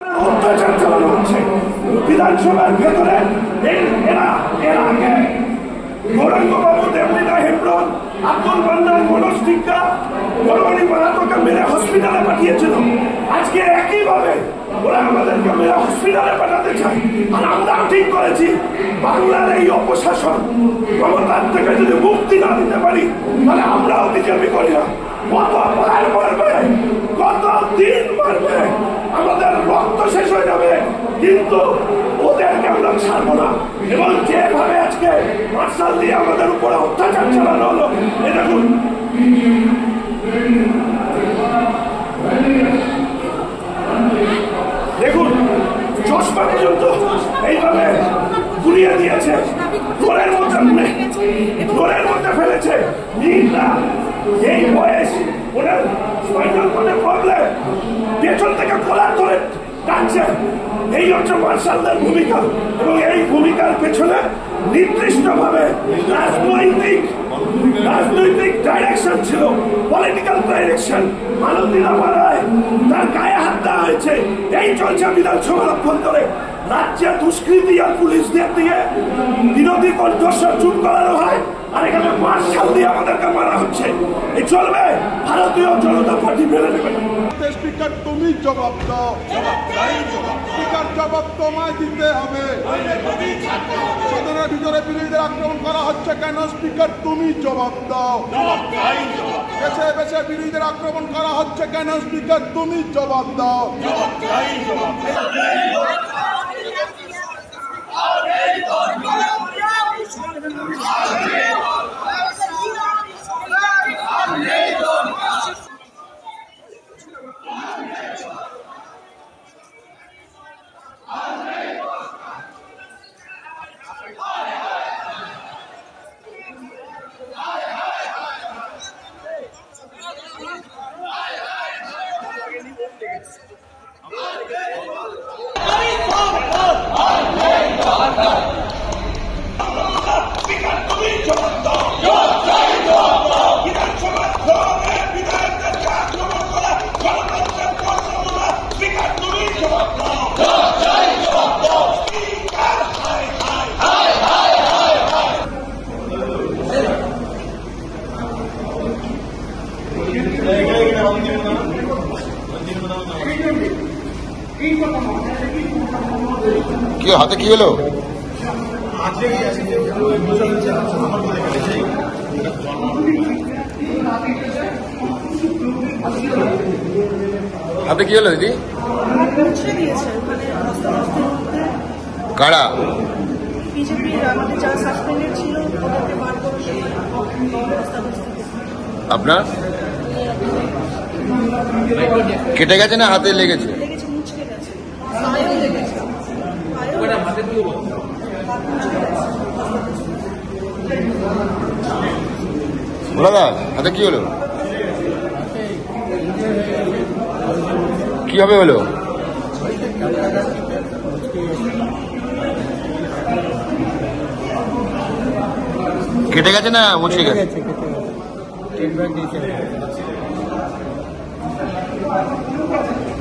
অত্যাচার চালানো হচ্ছে বিধানসভার ভেতরে। এর আগে গৌরাঙ্গবাবু, দেবলীনা হেমব্রম, আব্দুল মান্নান, মনোজ টিক্কা, বড়মণি মাহাতোকে মেরে হসপিটালে পাঠিয়েছিল। আজকে একইভাবে ওরা আমাদেরকে মেরে হসপিটালে পাঠাতে চায়। আর আমরাও ঠিক করেছি, বাংলার এই অপশাসন ক্ষমতার থেকে যদি মুক্তি না দিতে পারি তাহলে আমরাও বিজেপি করি না। কত মার মারবে, কত দিন মারবে, আমাদের রক্ত শেষ হয়ে যাবে, কিন্তু ওদেরকে আমরা ছাড়বো না। এবং যেভাবে আজকে মার্শাল দিয়ে আমাদের উপরে অত্যাচার চালানো হলো, দেখুন চশমা পর্যন্ত এইভাবে ঘুরিয়ে দিয়েছে, ঘরের মধ্যে ফেলেছে। এই বয়স ওনার স্পাইনাল কর্ডে প্রবলেম, পেছন থেকে কলার ধরে টানছে। এই হচ্ছে মার্শালদের ভূমিকা, এবং এই ভূমিকার পেছনে নির্দিষ্টভাবে রাজনৈতিক ডাইরেকশন ছিল, পলিটিক্যাল ডাইরেকশন। মানবীরা মারায় তার গায়ে হাত দেওয়া হয়েছে। এই চলছে বিধানসভার অভ্যন্তরে। রাজ্যে দুষ্কৃতি আর পুলিশদের দিয়ে বিরোধী কণ্ঠস্বর চুপ করানো হয়, আর এখানে মার্শাল দিয়ে আমাদেরকে মারা হচ্ছে। এই চলবে, ভারতীয় জনতা পার্টি মেনে নেবে না। স্পিকার তুমি জবাব দাও, স্পিকার জবাব তোমায় দিতে হবে। সদনের ভিতরে বিরোধীদের আক্রমণ করা হচ্ছে কেন? স্পিকার তুমি জবাব দাও। বেছে বেছে বিরোধীদের আক্রমণ করা হচ্ছে কেন? স্পিকার তুমি জবাব দাও। কি হাতে কি হলো? হাতে কি হলো দিদি? কারা? আপনার কেটে গেছে না হাতে লেগেছে? দাদা হাতে কি হলো? কিভাবে হলো? কেটে গেছে না মুচকে গেছে?